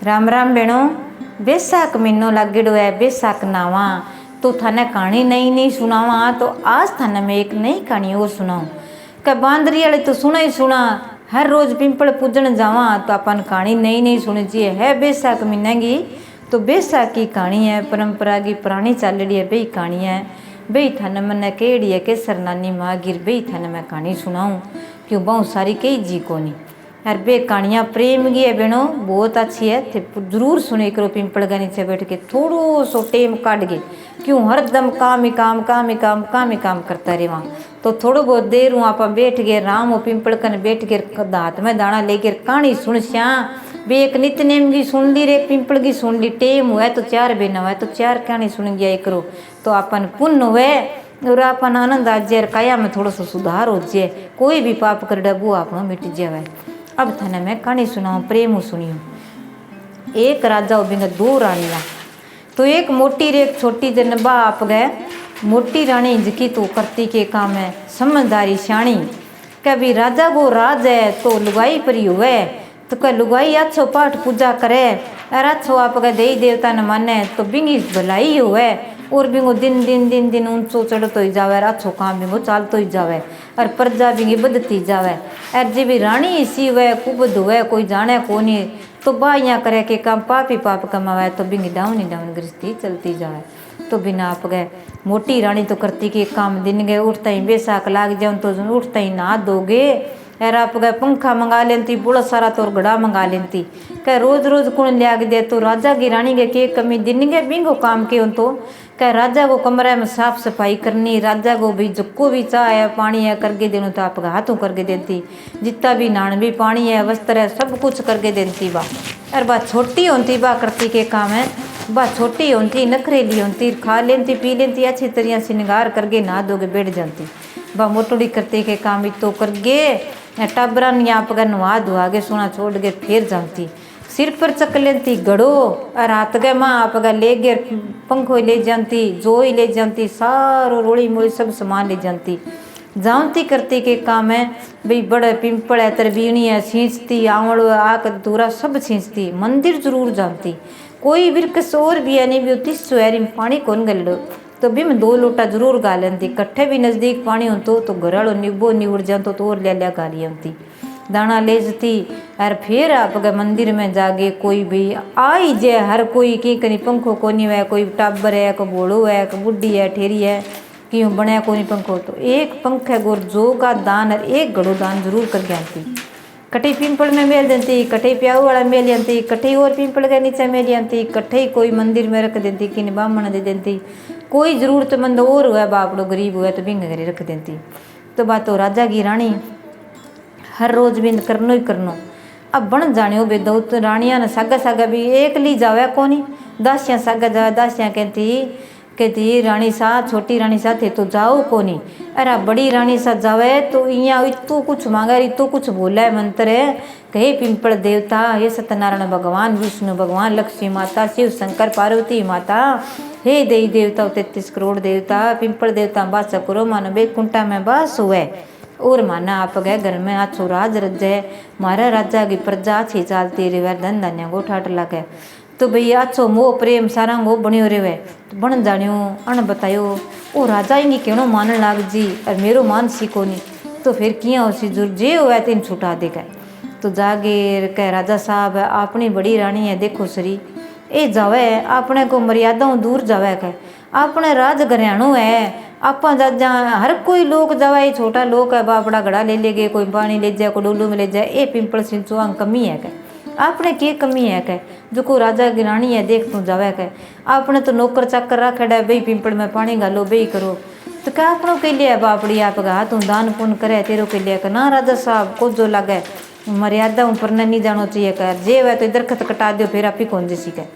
राम राम बेणो। बैसाख महीनो लागेड़ो है, बैसाख नावा तो थाने कहानी नई नई सुनावा। तो आज थाने मैं एक नई कहानी और सुनाऊं। क्या बांदरी वाले तो सुना ही सुना, हर रोज पिंपल पूजन जावा तो अपन कहानी नई नई सुनी चाहिए। है बैसाख महीने की तो बैसाख की कहानी है, परंपरा की पुरानी चल रही है बई कहानी है। बई थाने मैंने केड़ी है केसर नानी माँ गिर बई थाने मैं कहानी सुनाऊं, क्यों बहुत सारी कई जी को नहीं। यार बे कहानियाँ प्रेम की है बेनो, बहुत अच्छी है। थे जरूर सुने करो पिंपल के नीचे बैठ के थोड़ो सो टेम काट के, क्यों हरदम काम ही काम काम ही काम काम ही काम करता रहे वहाँ। तो थोड़ो बहुत देर वहाँ पर बैठ गए राम और पिंपल कन बैठ के हाथ में दाना लेकर कहानी सुन श्या। बे एक नित्यनेम की सुन ली रे पिंपल की सुन ली, टेम हुआ तो चार बेन हुआ तो चार कहानी सुन गया करो तो अपन पुण्य हुए और अपन आनंद आ जाए, काया में थोड़ा सा सुधार हो जाए, कोई भी पाप कर डबू आपनो मिट जाए। अब थाने मैं कहानी सुनाऊं, प्रेम सुनियो। एक राजा बिंग दो रानियां, तो एक मोटी रे एक छोटी जन बा आप गए। मोटी रानी जिकी तो करती के काम है समझदारी श्याणी। कभी राजा को राज है तो लुगाई परी हुए, तो कह लुगाई अच्छो पाठ पूजा करे और अच्छो आप देवी देवता न माने तो बिंगी भलाई हुए। और बिंगो दिन दिन दिन दिन ऊंचो चढ़तो ही जावे, अच्छो काम बिंगो चालतो ही जावे और प्रजा बिंगी बदती जावे। और जी भी रानी इसी हुए कुबद हुए कोई जाने को नहीं, तो बाइयाँ करे के काम पाप ही पाप कमावे तो बिंगी डाउन ही डाउन गृहस्थी चलती जावे। तो बिना आप गए मोटी रानी तो करती के काम दिन गए, उठता ही बैसाख लाग जाऊँ तो उठता ही नहा दोगे यार आप गए पंखा मंगा लेती, बड़ा सारा तो घड़ा मंगा लेती। कह रोज रोज कौन लिया दे, तो राजा की रानी के कमी दिन के बिंगो काम के तो कह राजा को कमरे में साफ सफाई करनी, राजा को भी जक्को भी चाह है पानी है करके देनू तो आप हाथों करके देती, जितना भी नान भी पानी है वस्त्र है सब कुछ करके देती बा। और बा छोटी होती बा करती के काम है, बा छोटी होती नखरेली होती, खा लेती पी लेती अच्छी तरह श्रृंगार करके नहा धोके बैठ जाती। बा मोटोड़ी करते के काम भी तो कर गे टाबरा यहाँ पर नहा धुआ के सोना छोड़ के फिर जाती, सिर पर चक लेती गड़ो और हाथ गए माँ आप ले गए पंखो ले जाती, जो ही ले जाती सारो रोड़ी मोड़ी सब सामान ले जाती। जाती करती के काम है भाई बड़े पिंपल है तरबीणी है छींचती आवड़ आक दूरा सब छींचती। मंदिर जरूर जाती, कोई वृक्ष और भी है नहीं भी होती सोयारी में पानी कौन गल तो भी मैं 2 लोटा जरूर गा लेती। कट्ठे भी नज़दीक पानी हो तो घराड़ो निबो निउड़ जातो तो और लिया गा ली होती, दाना ले जती। और फिर आप गए मंदिर में जागे कोई भी आई जे हर कोई की कहीं पंखो को नहीं है, कोई टाबर है कोई बोड़ो है कोई बुढ़ी है ठेरी है क्यों बनया को नहीं पंखो, तो एक पंखे गोर जो का दान और एक घड़ो दान जरूर करके आती। कठे पिंपल में मेल देती, कठे प्याऊ वाला मेल देती, कठे और पिंपल के नीचे मेल देती, कठे कोई मंदिर में रख देती कि बामण दे देती, कोई जरूरतमंद और हुआ बापड़ो गरीब हुआ तो बिंग घरे रख देती। तो बात तो राजा की रानी हर रोज बिंद करनो ही करनो। अब बन जाने बे दो तो रानिया ने सागा सागा भी एक ली जावे कोनी, दासियाँ सागा जावे, दासियाँ कहती रानी सा छोटी रानी सा थे तो जाओ कोनी, अरे बड़ी रानी सा जावे तो यहाँ इतो कुछ मांगा इतो कुछ बोला है मंत्र है कहे पिंपल देवता ये सत्यनारायण भगवान विष्णु भगवान लक्ष्मी माता शिव शंकर पार्वती माता हे देवी देवता 33 करोड़ देवता पिंपल देवता बास करो मानो बैकुंठा में बास हुए और माना आप गए घर में अच्छो राज रजे मारा राजा की प्रजा अच्छी चालती रहे धन धान्य को ठाट लगे तो भैया अच्छो मोह प्रेम सारा वो बनियो रहे तो बन जानियो अन बतायो ओ राजा ही क्यों मान लाग जी और मेरो मान सी को नहीं, तो फिर किया उसी जुर जे हुआ तीन छुटा देगा। तो जागे कह राजा साहब अपनी बड़ी रानी है देखो सरी ए जावे अपने को मर्यादा दूर जावे कह अपने राज घरियाणु है आप जा हर कोई लोग जावे, छोटा लोग है बापड़ा घड़ा ले ले गए कोई पानी ले जाए कोई डोलू में ले जाए, ए पिंपल सिंचो कमी है कह आपने के कमी है कह जो को राजा की रानी है देख तू जावे कह आपने तो नौकर चाकर रखा है बई पिंपल में पानी गालो बई करो, तो क्या अपनों के लिए बापड़ी आप हाथ दान पुण्य करे तेरो के लिए ना राजा साहब को जो लगे मर्यादा ऊपर नहीं जाना चाहिए कह जे वह तो दरखत कटा दो फिर आप ही कौन जैसी कह।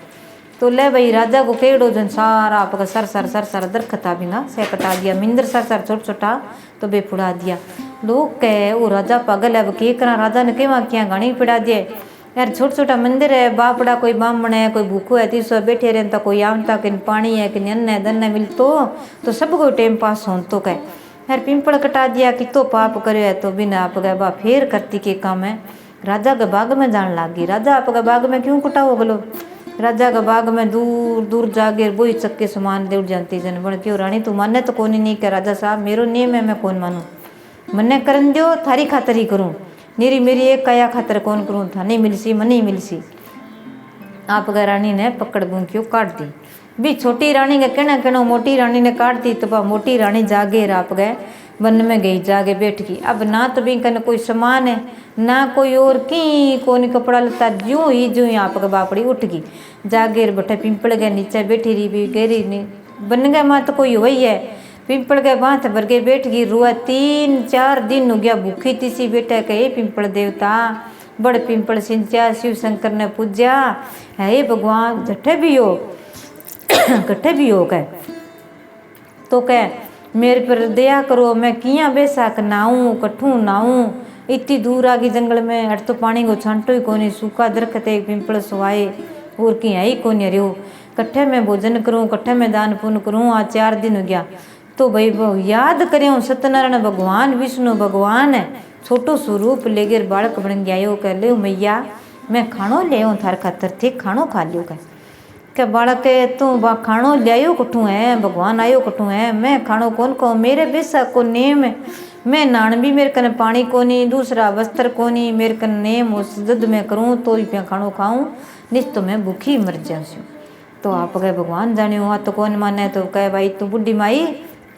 तो ले भाई राजा को केड़ो जन सारा आपका सर सर दरखत आ बिना से कटा दिया, मिंदर सर छोटा छोटा तो बेफुड़ा दिया। लोग कहे वो राजा पागल है अब के करा राजा ने केवा क्या गाणी पिड़ा दिए यार छोटा छोटा मंदिर है बापड़ा कोई बामण है कोई भूखो है 300 बैठे रहे तो कोई आवता कि पानी है कि अन्न है दन्न मिलतो तो सब कोई टाइम पास हो तो कह यार पिंपल कटा दिया कि तो पाप करे है तो बिना आप गए बा फिर करती के काम है राजा के बाग में जान लागी। राजा आपका बाग में क्यों कुटा हो गलो? राजा का बाग में दूर दूर जागे बोई चक्के समान दे जानती जन बन क्यों रानी तू माने तो कोनी नहीं। क्या राजा साहब मेरो नियम है मैं कौन मानूँ, मन्ने करन दो थारी खातर ही करूँ, मेरी मेरी एक काया खातर कौन करूँ, था नहीं मिलसी मन नहीं मिलसी। आपका रानी ने पकड़ बूंकियो काट दी। भी छोटी रानी के कहना कहना मोटी रानी ने काट दी तो बा मोटी रानी जागे आप गए वन में गई जागे बैठ गई। अब ना तो भी कन कोई सामान है ना कोई और की कोनी कपड़ा लता ज्यों ही आपका बापड़ी उठ गई जागे बटे पिंपल के नीचे बैठी रही भी गहरी नहीं बन गए माँ तो कोई वही है पिंपल के बात भर के बैठ गई रुआ 3-4 दिन हो गया भूखी तीसी बेटा कहे पिंपल देवता बड़ पिंपल सिंचा शिव शंकर ने पूजा है भगवान जठे भी हो कट्ठे भी हो कह तो कह मेरे पर दया करो मैं किया बेसाक नाऊँ कट्ठू नाऊँ इतनी दूर आ गई जंगल में अट तो पानी को छांटो ही कोनी सूखा दरख्त एक पिंपल सुवाए और की है ही कोनी रियो कट्ठे में भोजन करूँ कट्ठे में दान पुण्य करूँ आज 4 दिन हो गया तो भाई याद करें सत्यनारायण भगवान विष्णु भगवान है छोटो स्वरूप लेकर बालक बन गया यो कह ले मैया मैं खानो ले थार खातर थे खानो खा लियो क्या बालक है तू बा खानो लियायो कठू है भगवान आयो कठू है मैं खानो कौन को मेरे बेसा को नेम है मैं नान भी मेरे कन पानी कोनी दूसरा वस्त्र कोनी मेरे कन नेम उस जिद में करूँ तो ही पे खानो खाऊं निश्च तो मैं भूखी मर जाऊँ। तो आप कहे भगवान जाने हुआ तो कौन माने तो कहे भाई तू बुढ़ी माई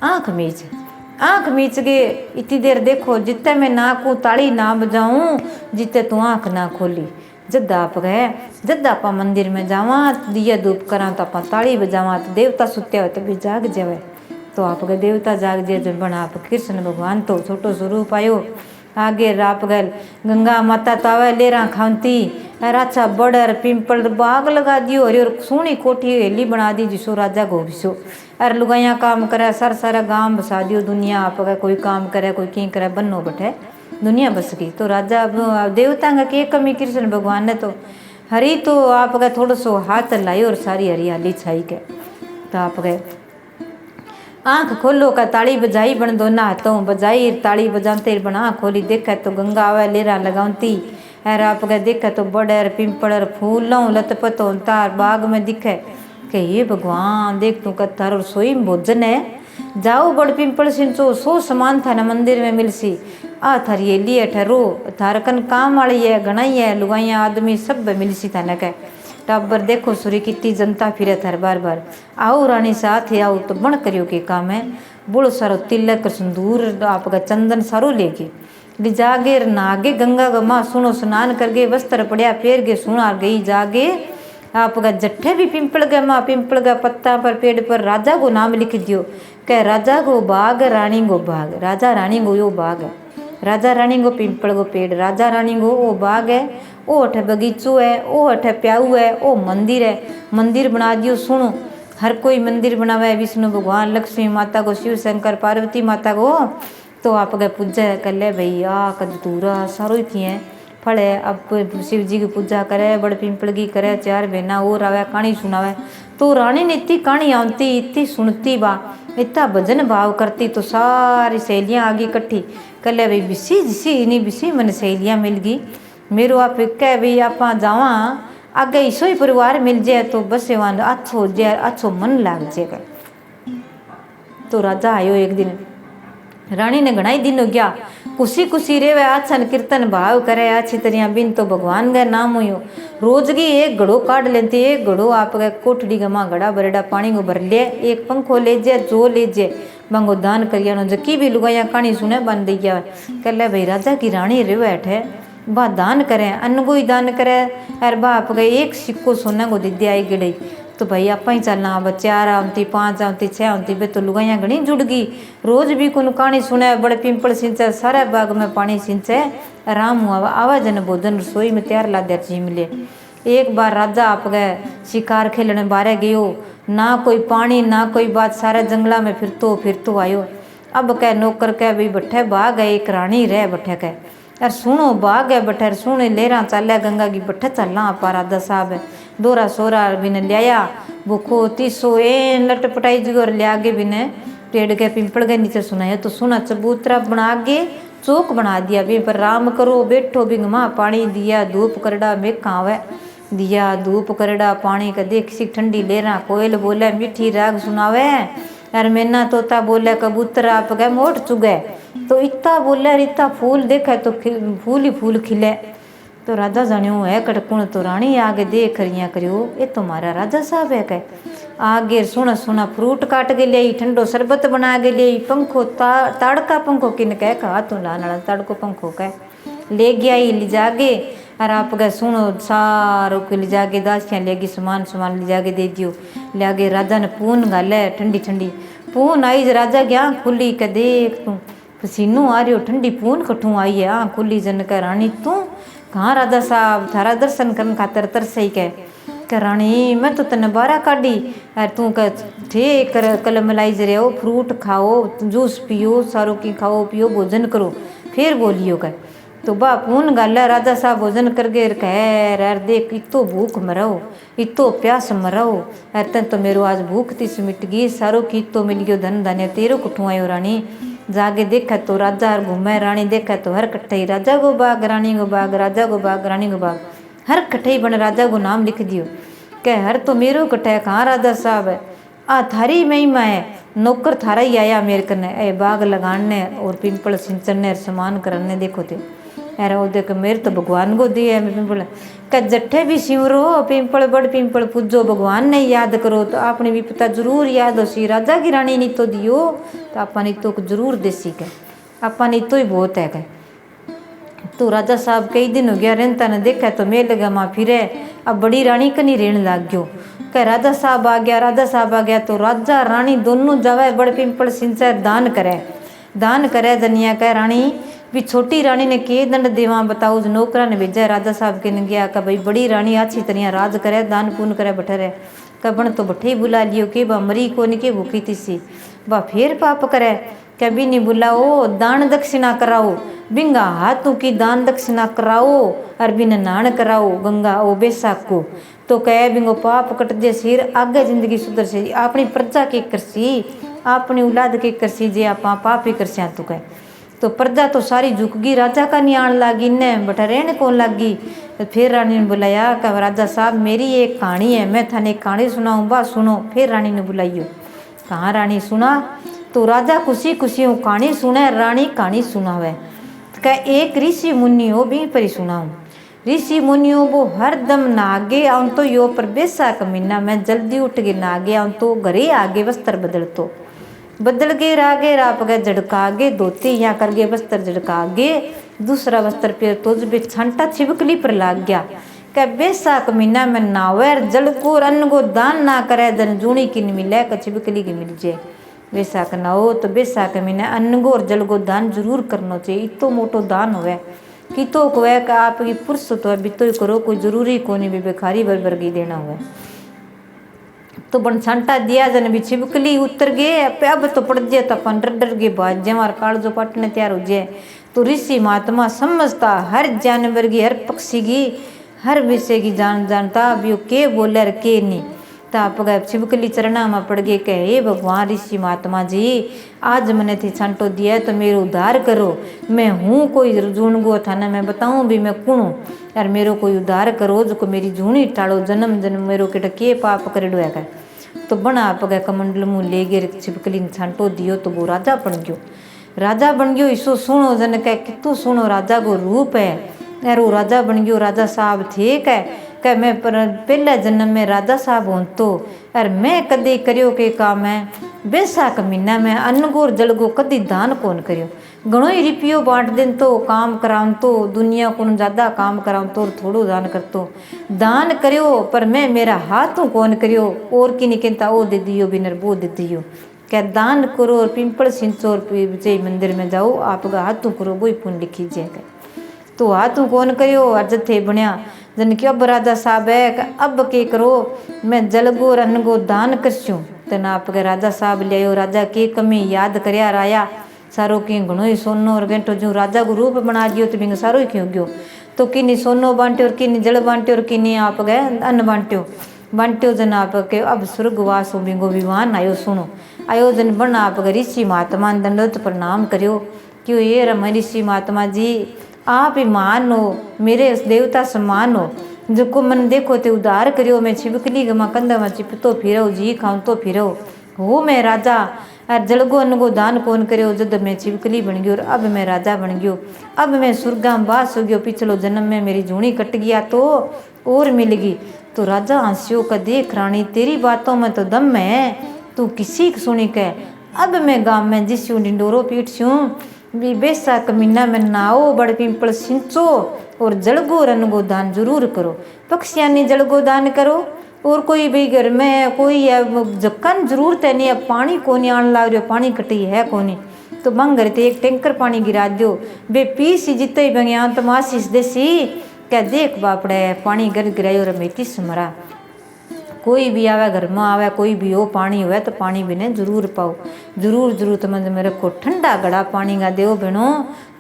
आँख मीच के इतनी देर देखो जितने मैं ना को ताली ना बजाऊं जितने तू आँख ना खोली जद आप गए जद आप मंदिर में जावा दिया धूप करा तो आप ताली बजावा तो देवता सुत्या हो तो भी जाग जावे तो आप गए देवता जाग जाए जब बना आप कृष्ण भगवान तो छोटो स्वरूप आयो आगे राप गल गंगा माता तो आवे लेरा खाती राछा बड़र पिंपल बाग लगा दियो और सोनी कोठी हेली बना दी जिसो राजा घोबिसो अरे लुगाइया काम करे सारा गांव बसा दियो दुनिया आप कोई काम करे कोई की करे बनो बैठे दुनिया बस गई। तो राजा देवता का के कमी कृष्ण भगवान ने तो हरी तो आप गए थोड़ा सो हाथ लायो और सारी हरियाली छाई के तो आप गए आँख खोलो का ताली बजाई बन दो ना हाथों बजाई ताली बजाते बना खोली देखा तो गंगा आवे लेरा लगाती है आप गए देखा तो बड़े पिंपल फूलों लतपत तार बाग में दिखे कि ये भगवान देख तू का तार रसोई भोजन है जाओ बड़ पिंपल सिंचो सो समान था ना मंदिर में मिलसी आ थारी लिए ठहरो थारकन काम वाली है घनाई है लुगाइया आदमी सब मिलसी था न कह टाबर देखो सूर्य कितनी जनता फिरे थार बार बार आओ रानी साथ है आओ तो बण करियो के काम है बुढ़ सारो तिलक संदूर आपका चंदन सारो लेके जागे नागे गंगा ग माँ सुनो स्नान करके वस्त्र पड़िया पेर के सुना गई जागे आपका जट्ठे भी पिंपल गए माँ पिंपल का पत्ता पर पेड़ पर राजा को नाम लिख दियो कह राजा को बाग रानी को बाग राजा रानी को यो बाग है राजा रानी को पिंपल को पेड़ राजा रानी को वो बाग है ओ अठे बगीचो है ओ अठे प्याऊ है ओ मंदिर है मंदिर बना दियो सुनो हर कोई मंदिर बनावे विष्णु भगवान लक्ष्मी माता को शिव शंकर पार्वती माता को तो आप गए पूजा कर ले भैया कदूरा सारो ही है फल है अब शिव जी की पूजा करे बड़ पिंपल की करे 4 बहना और आवे कहानी सुनावे तो रानी ने इतनी कहानी आती इतनी सुनती बा इतना भजन भाव करती तो सारी सहेलियाँ आगे इकट्ठी कर ले भाई बिसी जिसी इन्हीं बिसी मन सहेलियाँ मिल गई मेरो आप कह भाई आप जावा आगे इसो ही परिवार मिल जाए तो बस वहाँ अच्छो हो जाए अच्छो मन लाग जाएगा। तो राजा आयो एक दिन रानी ने घना ही दिन हो गया खुशी रे वह आछन कीर्तन भाव करे अच्छी तरह बिन तो भगवान का नाम हुई रोज की एक घड़ो काट लेती एक घड़ो आप कोठड़ी का माँ घड़ा बरेडा पानी को भर ले एक पंखो ले जाए जो ले जाए बंगो दान करिया जकी भी लुगाइया कहानी सुने बन दी गया कह ले भाई राजा की रानी रे बैठे बा दान करे अन्न को ही दान करे अरे बा आप गए एक सिक्को सोना को दे दिया आई गिड़ई तो भाई आप ही चलना अब 4 आती 5 आती 6 आती बे तो लुगाइया घनी जुड़ गई रोज भी को कहानी सुने बड़े पिंपल सिंचे सारे बाग में पानी सिंचे आराम हुआ आवाजन भोजन रसोई में तैयार ला दे जी मिले। एक बार राजा आप गए शिकार खेलने बारे गयो ना कोई पानी ना कोई बात सारे जंगला में फिरतो आयो अब कह नौकर कह भाई बठे बाग है एक रानी रह बठे कह अरे सुनो बाग है बठे सुने लेरा चल गंगा की बठे चलना आप राजा साहब है दोरा सोरा बिन लिया भूखो 300 लटपटाई जगह लिया आगे बिने पेड़ के पिंपल के नीचे सुनाया तो सुना चबूतरा बना के चौक बना दिया। बी पर राम करो बैठो बिंग माँ पानी दिया धूप करड़ा में खावे दिया धूप करड़ा पानी का देख सी ठंडी लेरा कोयल बोले मीठी राग सुनावे और मैना तोता बोले कबूतर आप गए मोट चुगे तो इतना बोले इतना फूल देखे तो फूल ही फूल खिले। तो राजा जानियो है कटकुण तो रानी आगे देख रिया करियो ये तो मारा राजा साहब है कह आगे सोना सोना फ्रूट काट के ले ठंडो शरबत बना के ले पंखो ताड़का पंखो किन कह कहा तू लाना ताड़को पंखो कह ले गया ही ले जागे और आप गए सुनो सारो को ले जाके दासियाँ लेगी सामान सामान ले जाके दे दियो ले आगे राजा ने पून गाले ठंडी ठंडी पून आई राजा गया खुली के देख तू पसीनो आ रही हो ठंडी पून कठू आई है हाँ खुली जन कह रानी तू कहाँ राजा साहब थारा दर्शन करने खातर तरसई कह रानी मैं तो तने बारह काटी और तू कह ठे कर कल मलाई जरे हो फ्रूट खाओ जूस पियो सारो की खाओ पियो भोजन करो फिर बोलियो कह तो बा पून गाला राजा साहब भोजन करके कह यार देख इतो भूख मरो इतो प्यास मरो अर तन तो मेरो आज भूख तीस मिट गई सारो की तो मिल गयो धन धन्य तेरो कुठू आयो रानी जागे देखा तो राजा और घूमे रानी देखा तो हर कट्ठई राजा गो बाग रानी गो बाग राजा गो बाग रानी गो बाग हर कट्ठई बन राजा को नाम लिख दियो कह हर तो मेरो कट्ठा कहाँ राजा साहब है आ थारी महिमा है नौकर थारा ही आया मेरे कने ए बाग लगाने और पिंपल सिंचने समान करने देखो थे अरे वो देख मेरे तो भगवान को दिए पिंपल का जट्ठे भी सिमरो पिंपल बड़ पिंपल पूजो भगवान ने याद करो तो आपने भी पता जरूर याद हो सी राजा की रानी नहीं तो दियो तो आपा नहीं तो जरूर देसी के आपा नहीं तो ही बहुत है कह तो राजा साहब कई दिन हो गया रेंता ने देखा तो मेल लगा माँ फिरे अब बड़ी रानी कनी रेण लाग गयो कह राजा साहब आ गया तो राजा रानी दोनों जावे बड़ पिंपल सिंचाई दान करे जनिया कह रानी भी छोटी रानी ने के दंड देवा बताओ जो नौकरा ने भेजा राजा साहब के ने गया का भाई बड़ी रानी अच्छी तरह राज करे दान पुन करे बठरे कबन तो बठे ही बुला लियो के बा मरी को नहीं के भूखी तीसी बा फिर पाप करे कभी नहीं बुलाओ दान दक्षिणा कराओ बिंगा हाथों की दान दक्षिणा कराओ और बिन नान कराओ गंगा ओ बैसाख को तो कह बिंगो पाप कट दे सिर आगे जिंदगी सुधर से अपनी प्रजा की करसी अपनी औलाद की करसी जे आप पाप ही करसिया तो कह तो प्रजा तो सारी झुकगी राजा का नहीं आन लागी ने बटा रहने कौन लागी फिर रानी ने बुलाया कहा राजा साहब मेरी एक कहानी है मैं थाने एक कहानी सुनाऊँ बा सुनो फिर रानी ने बुलाइयो कहाँ रानी सुना तो राजा खुशी खुशी वो कहानी सुने रानी कहानी सुनावे कह एक ऋषि मुनि हो भी परी सुनाऊँ ऋषि मुनियों वो हर दम नागे आऊँ तो यो पर बैसाख महीना मैं जल्दी उठ के नागे आऊँ तो घरे आगे वस्त्र बदल के रागे राप गए झड़कागे धोती यहाँ कर गए वस्त्र झड़कागे दूसरा वस्त्र फिर तो जब छंटा छिपकली पर लाग गया कह बैसाख महीना में नावर जल को अन्न को दान ना करे धन जूनी की मिले क छिपकली की मिल जाए बैसाख ना हो तो बैसाख महीना अन्न को और जल को दान जरूर करना चाहिए इतो मोटो दान हुए कि तो कहे कि आपकी पुरुष तो बितो करो कोई जरूरी को नहीं भी भिखारी वर्गी देना हुआ तो बन छांटा दिया जन भी छिपकली उतर गए अब तो पड़ जाए तो अपन डर के बाद जमार काल जो पटने तैयार हो जाए तो ऋषि महात्मा समझता हर जानवर की हर पक्षी की हर विषय की जानता अब यो के बोले और के नहीं तो आप गए छिपकली चरणा में पड़ गए कहे हे भगवान ऋषि महात्मा जी आज मैंने थी छांटो दिया तो मेरे उद्धार करो मैं हूँ कोई जून गो था ना मैं बताऊँ भी मैं कौन हूँ यार मेरो कोई उद्धार करो जो मेरी जूनी टाड़ो जन्म जन्म मेरो के पाप कर है तो बना आप गए कमंडल मुँह ले गए छिपकली ने छांटो दियो तो वो राजा बन गयो इसो सुनो जन कह कितु सुनो राजा को रूप है यार वो राजा बन गयो राजा साहब ठीक है कह मैं पर पहले जन्म में राजा साहब हूँ तो यार मैं कदी करियो के काम है बैसाख महीना में अन्न को जल को कदी दान कौन करियो घणो ही रिपियो बांट दिन तो काम कराऊँ तो दुनिया को ज़्यादा काम कराऊँ तो थोड़ो दान कर तो दान करियो पर मैं मेरा हाथों कौन करियो और की नहीं कहता वो दे दियो बिनर वो दे दियो क्या दान करो और पिंपल सिंचो और विजय मंदिर में जाओ आपका हाथों करो वो ही पुण्य लिखी जाएगा तो हाथों कौन करियो अर्ज थे बनया जन की अब राजा साहब है अब के करो मैं जलगो और अन्न को दान करसूँ तेना आपके राजा साहब ले आयो राजा की कमी याद करया राया सारो की घणो ही सोनो और घंटो जो राजा को रूप बना दियो तो बिंग सारो ही क्यों गयो तो किन्नी सोनो बांट्यो और किन्नी जल बांट्यो और किन्नी आप गए अन्न बांट्यो जन आप के अब स्वर्गवास हो बिंगो विवान आयो सुनो आयोजन बन आप ऋषि महात्मा दंडोत प्रणाम करियो कि ये रमन ऋषि महात्मा जी आप ही महान हो, मेरे देवता समान हो, जो को मन देखो ते उद्धार करियो। मैं छिपकली गमा कंधा में चिपतो फिरो, जी खाऊं तो फिरो, हो मैं राजा और जलगो अनगो दान कौन करियो। जब मैं छिपकली बन गयो और अब मैं राजा बन गयो, अब मैं स्वर्गा में बास हो गयो, पिछलो जन्म में मेरी जूनी कट गया तो और मिलगी। तो राजा हंसियो का देख रानी तेरी बातों में तो दम है, तू किसी की सुनी के। अब मैं गाँव में जिस्यूँ डिंडोरो पीटस्यूँ, बैसाख महीना में नाओ बड़ पिंपल सिंचो और जलगो रनगो दान जरूर करो। पक्षियानी जलगो दान करो और कोई भी घर में कोई जक्कन जरूरत है नहीं, अब पानी कोनी आन लाग रही, पानी कटी है कोनी, तो बंग घर ते एक टैंकर पानी गिरा दो, बे पी सी जिते ही बंगिया तो आशीष देसी क्या देख बापड़े पानी गर गिराई और मेटी सुमरा। कोई भी आवे घर में आवे, कोई भी हो पानी हुए तो पानी बिने जरूर पाओ, जरूर जरूरतमंद मेरे को ठंडा घड़ा पानी का देव बनो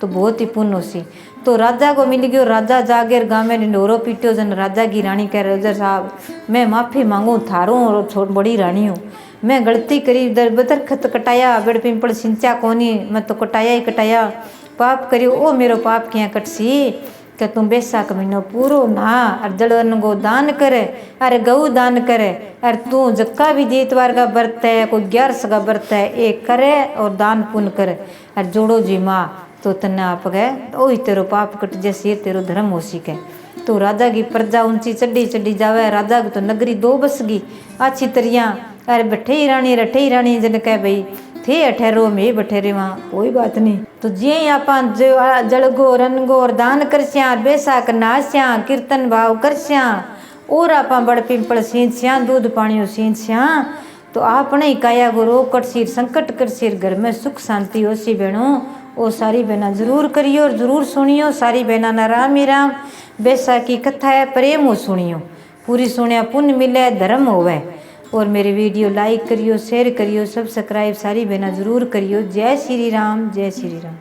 तो बहुत ही पुण्य सी। तो राजा को मिल गयो, राजा जागेर गाँव में ढिंडोरो पीटियो। जन राजा की रानी कह रहे साहब मैं माफ़ी मांगू थारों और छोट बड़ी रानी हूँ, मैं गलती करी, दरबदर खत कटाया, बड़ पिंपल सिंचा कोनी, मैं तो कटाया ही कटाया, पाप करियो ओ मेरो पाप क्या कटसी कि तुम बैसाख महीनो पूरो ना और जड़न को दान करे, अरे गऊ दान करे, अरे तू जक्का भी जेतवार का व्रत है, कोई 11 का व्रत है, एक करे और दान पुण्य करे और जोड़ो जी माँ तो तन्ने आप गए तो ही तेरो पाप कट जैसे तेरो धर्म हो सीखे। तो राजा की प्रजा ऊंची चढ़ी चढ़ी जावे, राजा की तो नगरी दो बस गई अच्छी तरिया। अरे बैठे ही रानी जन कह भाई थे अठेरो में बठेरे वहाँ कोई बात नहीं। तो जे आप जलगो रनगो और दान करस्या, बैसाख नास्या, कीर्तन भाव करस्या और आप बड़ पिंपल सींचस्या, दूध पानी सींचस्या, तो आपने ही काया गुरु कटसीर संकट करसीर घर में सुख शांति हो सी बहनों। वो सारी बहना जरूर करियो और जरूर सुनियो, सारी बहना न राम ही राम बैसाख की कथा है प्रेम हो सुनियो, पूरी सुनिया पुण्य मिले धर्म होवे। और मेरे वीडियो लाइक करियो, शेयर करियो, सब्सक्राइब सारी बहना जरूर करियो। जय श्री राम, जय श्री राम।